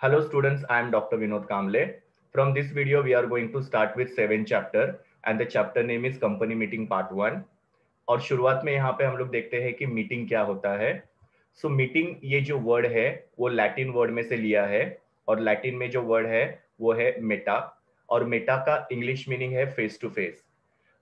Hello students, I am Dr. Vinod Kamble. From this video, we are going to start with 7th chapter and the chapter name is Company Meeting Part 1. और शुरुआत में यहाँ पे हम लोग देखते हैं कि मीटिंग क्या होता है। सो मीटिंग ये जो वर्ड है वो लैटिन वर्ड में से लिया है और लैटिन में जो वर्ड है वो है मेटा और मेटा का इंग्लिश मीनिंग है फेस टू फेस।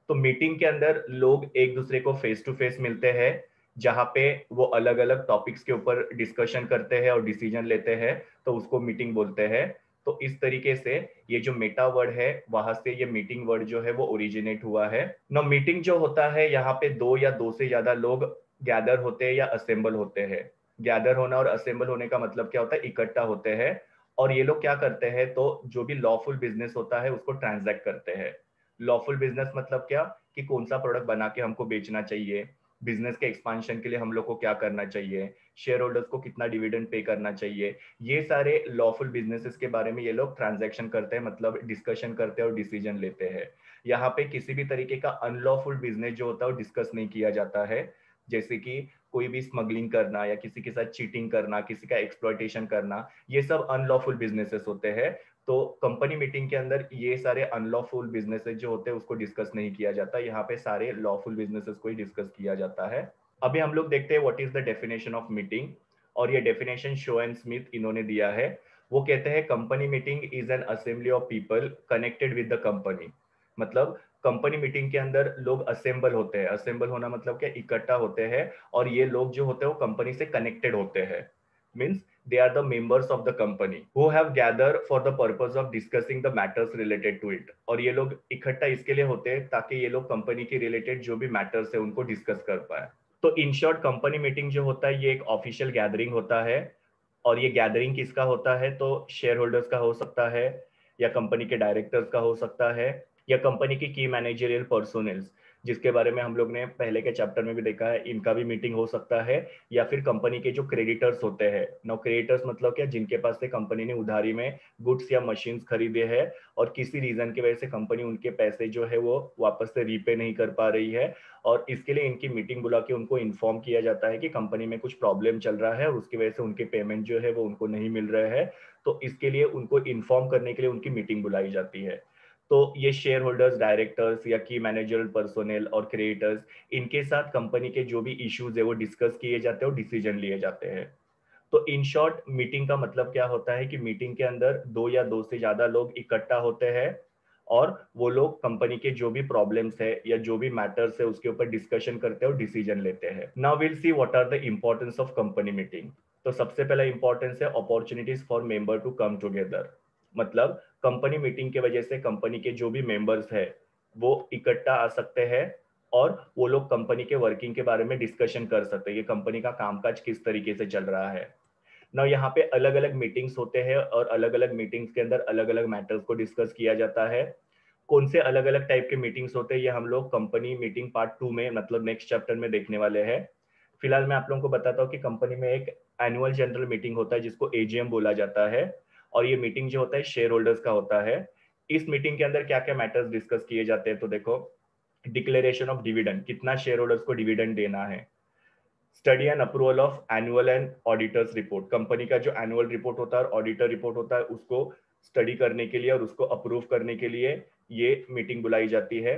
तो मीटिंग के अंदर लोग एक दूसरे को फेस टू फेस मिलते हैं जहाँ पे वो अलग अलग टॉपिक्स के ऊपर डिस्कशन करते हैं और डिसीजन लेते हैं, तो उसको मीटिंग बोलते हैं। तो इस तरीके से ये जो मेटा वर्ड है वहां से ये मीटिंग वर्ड जो है वो ओरिजिनेट हुआ है। ना मीटिंग जो होता है यहाँ पे दो या दो से ज्यादा लोग गैदर होते हैं या असेंबल होते हैं। गैदर होना और असेंबल होने का मतलब क्या होता है, इकट्ठा होते हैं। और ये लोग क्या करते हैं, तो जो भी लॉफुल बिजनेस होता है उसको ट्रांजैक्ट करते हैं। लॉफुल बिजनेस मतलब क्या, कि कौन सा प्रोडक्ट बना के हमको बेचना चाहिए, बिजनेस के एक्सपांशन के लिए हम लोग को क्या करना चाहिए, शेयर होल्डर्स को कितना डिविडेंड पे करना चाहिए, ये सारे लॉफुल बिजनेसेस के बारे में ये लोग ट्रांजैक्शन करते हैं, मतलब डिस्कशन करते हैं और डिसीजन लेते हैं। यहाँ पे किसी भी तरीके का अनलॉफुल बिजनेस जो होता है वो डिस्कस नहीं किया जाता है। जैसे कि कोई भी स्मगलिंग करना या किसी के साथ चीटिंग करना, किसी का एक्सप्लॉयटेशन करना, ये सब अनलॉफुल बिजनेसेस होते हैं। तो कंपनी मीटिंग के अंदर ये सारे अनलॉफुल बिजनेसेस जो होते हैं उसको डिस्कस नहीं किया जाता, यहाँ पे सारे लॉफुल बिजनेसेस को ही डिस्कस किया जाता है। अभी हम लोग देखते हैं what is the definition of meeting. और ये डेफिनेशन शो एंड स्मिथ इन्होंने दिया है। वो कहते हैं company meeting is an assembly of people connected with the company. मतलब कंपनी मीटिंग के अंदर लोग असेंबल होते हैं। असेंबल होना मतलब क्या, इकट्ठा होते हैं। और ये लोग जो होते हैं वो कंपनी से कनेक्टेड होते हैं। Means they are the members of the company who have gathered for the purpose of discussing the matters related to it। और ये लोग इकट्ठा इसके लिए होते हैं ताकि ये लोग कंपनी के रिलेटेड जो भी मैटर्स है उनको डिस्कस कर पाए। तो इन शॉर्ट कंपनी मीटिंग जो होता है ये एक ऑफिशियल गैदरिंग होता है। और ये गैदरिंग किसका होता है, तो शेयर होल्डर्स का हो सकता है, या कंपनी के डायरेक्टर्स का हो सकता है, या कंपनी की की मैनेजरियल पर्सोनल्स, जिसके बारे में हम लोग ने पहले के चैप्टर में भी देखा है, इनका भी मीटिंग हो सकता है। या फिर कंपनी के जो क्रेडिटर्स होते हैं। नाउ क्रेडिटर्स मतलब क्या, जिनके पास से कंपनी ने उधारी में गुड्स या मशीन्स खरीदे हैं और किसी रीजन की वजह से कंपनी उनके पैसे जो है वो वापस से रीपे नहीं कर पा रही है। और इसके लिए इनकी मीटिंग बुला के उनको इन्फॉर्म किया जाता है कि कंपनी में कुछ प्रॉब्लम चल रहा है और उसकी वजह से उनके पेमेंट जो है वो उनको नहीं मिल रहे हैं। तो इसके लिए उनको इन्फॉर्म करने के लिए उनकी मीटिंग बुलाई जाती है। तो ये शेयर होल्डर्स, डायरेक्टर्स या की मैनेजरल पर्सोनेल और क्रिएटर्स, इनके साथ कंपनी के जो भी इश्यूज है वो डिस्कस किए जाते हैं और डिसीजन लिए जाते हैं। तो इन शॉर्ट मीटिंग का मतलब क्या होता है कि मीटिंग के अंदर दो या दो से ज्यादा लोग इकट्ठा होते हैं और वो लोग कंपनी के जो भी प्रॉब्लम्स है या जो भी मैटर्स है उसके ऊपर डिस्कशन करते हैं और डिसीजन लेते हैं। Now will see what are the importance of company meeting. तो सबसे पहला इंपॉर्टेंस है opportunities for member to come together. मतलब कंपनी मीटिंग के वजह से कंपनी के जो भी मेंबर्स है वो इकट्ठा आ सकते हैं और वो लोग कंपनी के वर्किंग के बारे में डिस्कशन कर सकते हैं, ये कंपनी का कामकाज किस तरीके से चल रहा है। ना यहाँ पे अलग अलग मीटिंग्स होते हैं और अलग अलग मीटिंग्स के अंदर अलग अलग मैटर्स को डिस्कस किया जाता है। कौन से अलग अलग टाइप के मीटिंग्स होते हैं ये हम लोग कंपनी मीटिंग पार्ट 2 में, मतलब नेक्स्ट चैप्टर में देखने वाले हैं। फिलहाल मैं आप लोगों को बताता हूँ कि कंपनी में एक एनुअल जनरल मीटिंग होता है जिसको एजीएम बोला जाता है। और ये मीटिंग जो होता है शेयर होल्डर्स का होता है। इस मीटिंग के अंदर क्या क्या मैटर्स डिस्कस किए जाते हैं, तो देखो, डिक्लेरेशन ऑफ डिविडेंड, कितना शेयर होल्डर्स को डिविडेंड देना है। Study and approval of annual and auditors report, company का जो एनुअल रिपोर्ट होता है और ऑडिटर रिपोर्ट होता है उसको स्टडी करने के लिए और उसको अप्रूव करने के लिए ये मीटिंग बुलाई जाती है।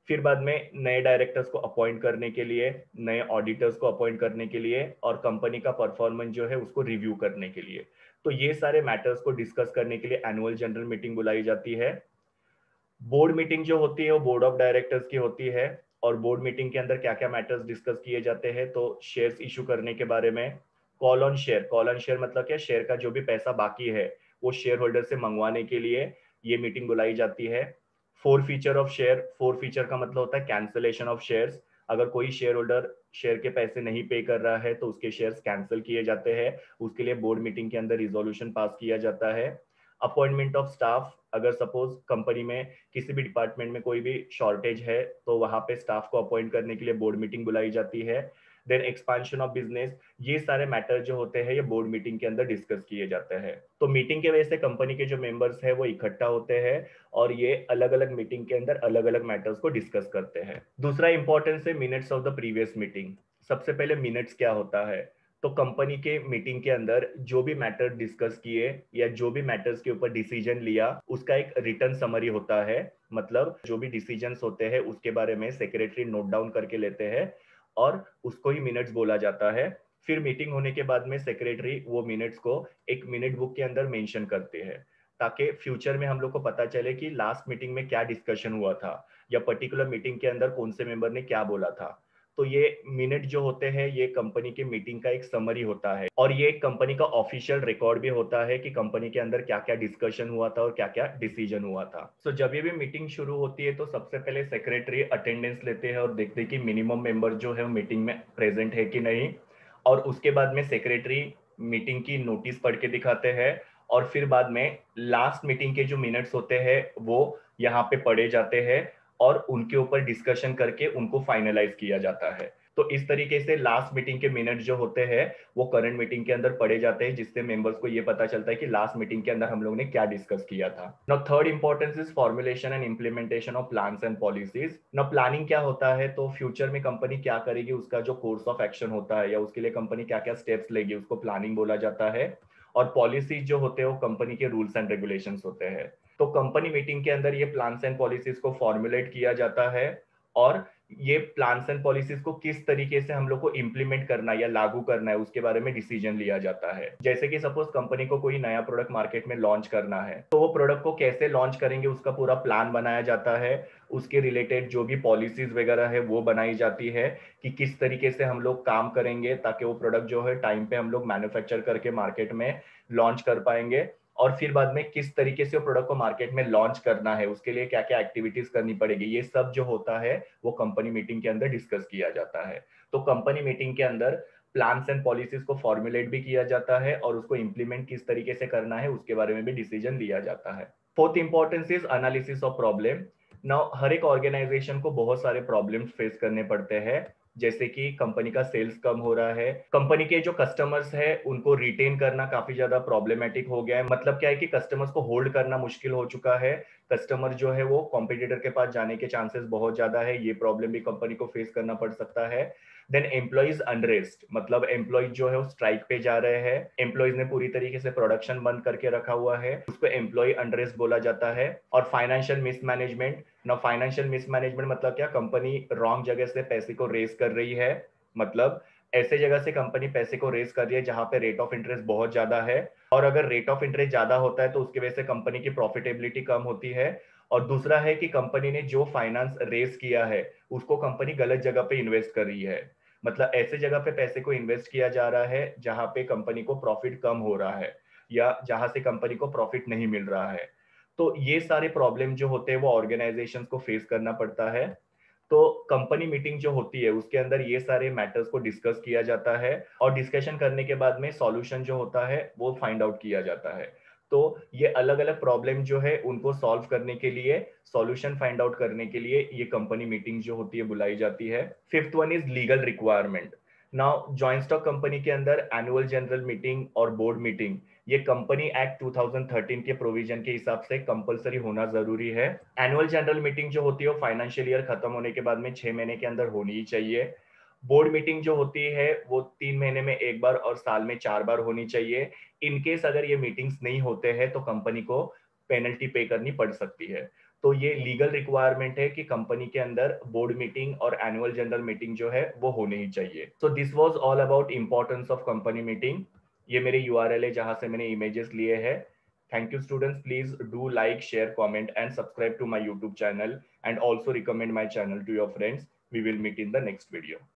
फिर बाद में नए डायरेक्टर्स को अपॉइंट करने के लिए, नए ऑडिटर्स को अपॉइंट करने के लिए और कंपनी का परफॉर्मेंस जो है उसको रिव्यू करने के लिए। तो ये सारे मैटर्स को डिस्कस करने के लिए एनुअल जनरल मीटिंग बुलाई जाती है। बोर्ड मीटिंग जो होती है वो बोर्ड ऑफ डायरेक्टर्स की होती है। और बोर्ड मीटिंग के अंदर क्या क्या मैटर्स डिस्कस किए जाते हैं, तो शेयर्स इशू करने के बारे में, call on share, call on share मतलब क्या, शेयर का जो भी पैसा बाकी है वो शेयर होल्डर से मंगवाने के लिए ये मीटिंग बुलाई जाती है। Four feature of share, four feature का मतलब होता है कैंसिलेशन ऑफ शेयर्स। अगर कोई शेयर होल्डर शेयर के पैसे नहीं पे कर रहा है तो उसके शेयर्स कैंसिल किए जाते हैं, उसके लिए बोर्ड मीटिंग के अंदर रिजोल्यूशन पास किया जाता है। अपॉइंटमेंट ऑफ स्टाफ, अगर सपोज कंपनी में किसी भी डिपार्टमेंट में कोई भी शॉर्टेज है तो वहां पे स्टाफ को अपॉइंट करने के लिए बोर्ड मीटिंग बुलाई जाती है। देन एक्सपांशन ऑफ बिजनेस, ये सारे मैटर जो होते हैं ये बोर्ड मीटिंग के अंदर डिस्कस किए जाते हैं। तो मीटिंग के वजह से कंपनी के जो मेंबर्स है वो इकट्ठा होते हैं और ये अलग अलग मीटिंग के अंदर अलग अलग मैटर्स को डिस्कस करते हैं। दूसरा इंपॉर्टेंस है minutes of the previous meeting. सबसे पहले मिनट्स क्या होता है, तो कंपनी के मीटिंग के अंदर जो भी मैटर डिस्कस किए या जो भी मैटर्स के ऊपर डिसीजन लिया उसका एक रिटर्न समरी होता है। मतलब जो भी डिसीजंस होते हैं उसके बारे में सेक्रेटरी नोट डाउन करके लेते हैं और उसको ही मिनट्स बोला जाता है। फिर मीटिंग होने के बाद में सेक्रेटरी वो मिनट्स को एक मिनट बुक के अंदर मेंशन करते हैं ताकि फ्यूचर में हम लोग को पता चले कि लास्ट मीटिंग में क्या डिस्कशन हुआ था या पर्टिकुलर मीटिंग के अंदर कौन से मेंबर ने क्या बोला था। तो ये मिनट जो होते हैं ये कंपनी के मीटिंग का एक समरी होता है और ये एक कंपनी का ऑफिशियल रिकॉर्ड भी होता है कि कंपनी के अंदर क्या क्या डिस्कशन हुआ था और क्या क्या डिसीजन हुआ था। सो जब ये भी मीटिंग शुरू होती है तो सबसे पहले सेक्रेटरी अटेंडेंस लेते हैं और देखते हैं कि मिनिमम मेंबर जो है मीटिंग में प्रेजेंट है कि नहीं। और उसके बाद में सेक्रेटरी मीटिंग की नोटिस पढ़ के दिखाते हैं और फिर बाद में लास्ट मीटिंग के जो मिनट्स होते हैं वो यहाँ पे पढ़े जाते हैं और उनके ऊपर डिस्कशन करके उनको फाइनलाइज किया जाता है। तो इस तरीके से लास्ट मीटिंग के मिनट जो होते हैं वो करंट मीटिंग के अंदर पढ़े जाते हैं जिससे मेंबर्स को ये पता चलता है कि लास्ट मीटिंग के अंदर हम लोगों ने क्या डिस्कस किया था। Now third importance is formulation and implementation of plans and policies. Now planning क्या होता है, तो फ्यूचर में कंपनी क्या करेगी उसका जो कोर्स ऑफ एक्शन होता है या उसके लिए कंपनी क्या क्या स्टेप्स लेगी उसको प्लानिंग बोला जाता है। और पॉलिसीज जो होते हैं वो कंपनी के रूल्स एंड रेगुलेशंस होते हैं। तो कंपनी मीटिंग के अंदर ये प्लान्स एंड पॉलिसीज को फॉर्मुलेट किया जाता है और ये प्लान्स एंड पॉलिसीज को किस तरीके से हम लोग को इम्प्लीमेंट करना है या लागू करना है उसके बारे में डिसीजन लिया जाता है। जैसे कि सपोज कंपनी को कोई नया प्रोडक्ट मार्केट में लॉन्च करना है तो वो प्रोडक्ट को कैसे लॉन्च करेंगे उसका पूरा प्लान बनाया जाता है। उसके रिलेटेड जो भी पॉलिसीज वगैरह है वो बनाई जाती है कि किस तरीके से हम लोग काम करेंगे ताकि वो प्रोडक्ट जो है टाइम पे हम लोग मैन्युफैक्चर करके मार्केट में लॉन्च कर पाएंगे। और फिर बाद में किस तरीके से वो प्रोडक्ट को मार्केट में लॉन्च करना है उसके लिए क्या क्या एक्टिविटीज करनी पड़ेगी, ये सब जो होता है वो कंपनी मीटिंग के अंदर डिस्कस किया जाता है। तो कंपनी मीटिंग के अंदर प्लान्स एंड पॉलिसीज को फॉर्मुलेट भी किया जाता है और उसको इंप्लीमेंट किस तरीके से करना है उसके बारे में भी डिसीजन लिया जाता है। Fourth importance is analysis of problem. Now हर एक ऑर्गेनाइजेशन को बहुत सारे प्रॉब्लम्स फेस करने पड़ते हैं। जैसे कि कंपनी का सेल्स कम हो रहा है, कंपनी के जो कस्टमर्स है उनको रिटेन करना काफी ज्यादा प्रॉब्लमेटिक हो गया है। मतलब क्या है कि कस्टमर्स को होल्ड करना मुश्किल हो चुका है। कस्टमर जो है वो कॉम्पिटिटर के पास जाने के चांसेस बहुत ज्यादा है, ये प्रॉब्लम भी कंपनी को फेस करना पड़ सकता है। देन एम्प्लॉइज अनरेस्ट, मतलब एम्प्लॉइज जो है वो स्ट्राइक पे जा रहे हैं, एम्प्लॉइज ने पूरी तरीके से प्रोडक्शन बंद करके रखा हुआ है, उसको एम्प्लॉय अनरेस्ट बोला जाता है। और फाइनेंशियल मिसमैनेजमेंट। ना फाइनेंशियल मिसमैनेजमेंट मतलब क्या, कंपनी रॉन्ग जगह से पैसे को रेस कर रही है। मतलब ऐसे जगह से कंपनी पैसे को रेस कर रही है जहां पे रेट ऑफ इंटरेस्ट बहुत ज्यादा है और अगर रेट ऑफ इंटरेस्ट ज्यादा होता है तो उसकी वजह से कंपनी की प्रॉफिटेबिलिटी कम होती है। और दूसरा है कि कंपनी ने जो फाइनेंस रेस किया है उसको कंपनी गलत जगह पे इन्वेस्ट कर रही है। मतलब ऐसे जगह पे पैसे को इन्वेस्ट किया जा रहा है जहां पे कंपनी को प्रॉफिट कम हो रहा है या जहां से कंपनी को प्रॉफिट नहीं मिल रहा है। तो ये सारे प्रॉब्लम जो होते हैं वो ऑर्गेनाइजेशन को फेस करना पड़ता है। तो कंपनी मीटिंग जो होती है उसके अंदर ये सारे मैटर्स को डिस्कस किया जाता है और डिस्कशन करने के बाद में सॉल्यूशन जो होता है वो फाइंड आउट किया जाता है। तो ये अलग अलग प्रॉब्लम जो है उनको सॉल्व करने के लिए, सॉल्यूशन फाइंड आउट करने के लिए ये कंपनी मीटिंग जो होती है बुलाई जाती है। Fifth one is legal requirement. Now joint stock company के अंदर एनुअल जनरल मीटिंग और बोर्ड मीटिंग ये कंपनी एक्ट 2013 के प्रोविजन के हिसाब से कंपलसरी होना जरूरी है। एनुअल जनरल मीटिंग जो होती है वो फाइनेंशियल ईयर खत्म होने के बाद में 6 महीने के अंदर होनी ही चाहिए। बोर्ड मीटिंग जो होती है वो 3 महीने में एक बार और साल में 4 बार होनी चाहिए। इनकेस अगर ये मीटिंग्स नहीं होते हैं तो कंपनी को पेनल्टी पे करनी पड़ सकती है। तो ये लीगल रिक्वायरमेंट है कि कंपनी के अंदर बोर्ड मीटिंग और एनुअल जनरल मीटिंग जो है वो होनी ही चाहिए। So this was all about importance of company meeting. ये मेरे यूआरएल है जहां से मैंने इमेजेस लिए हैं। Thank you students, please do like, share, comment and subscribe to my YouTube channel and also recommend my channel to your friends. We will meet in the next video.